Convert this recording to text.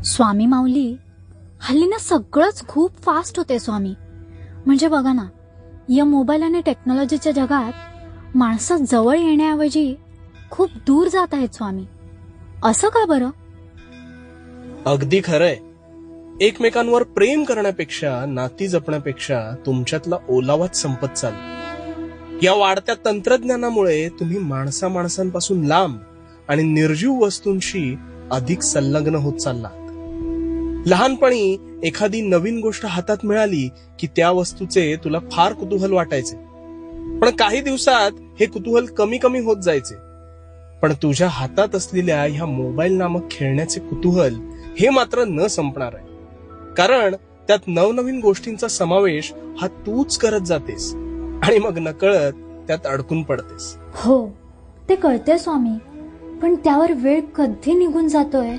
स्वामी माऊली, हल्ली ना सगळंच खूप फास्ट होते स्वामी. म्हणजे बघा ना, या मोबाईल आणि टेक्नॉलॉजीच्या जगात माणसं जवळ येण्याऐवजी खूप दूर जात आहेत स्वामी. असं का बरं? अगदी खरंय. एकमेकांवर प्रेम करण्यापेक्षा, नाती जपण्यापेक्षा तुमच्यातला ओलावाच संपत चालला. या वाढत्या तंत्रज्ञानामुळे तुम्ही माणसांपासून लांब आणि निर्जीव वस्तूंशी अधिक संलग्न होत चाललात. लहानपणी एखादी नवीन गोष्ट हातात मिळाली की त्या वस्तूचे तुला फार कुतूहल वाटायचे, पण काही दिवसात हे कुतूहल कमी कमी होत जायचे. पण तुझ्या हातात असलेल्या ह्या मोबाईल नामक खेळण्याचे कुतूहल हे मात्र न संपणार आहे. कारण त्यात नवनवीन गोष्टींचा समावेश हा तूच करत जातेस आणि मग नकळत त्यात अडकून पडतेस. हो, ते कळते स्वामी, पण त्यावर वेळ कधी निघून जातोय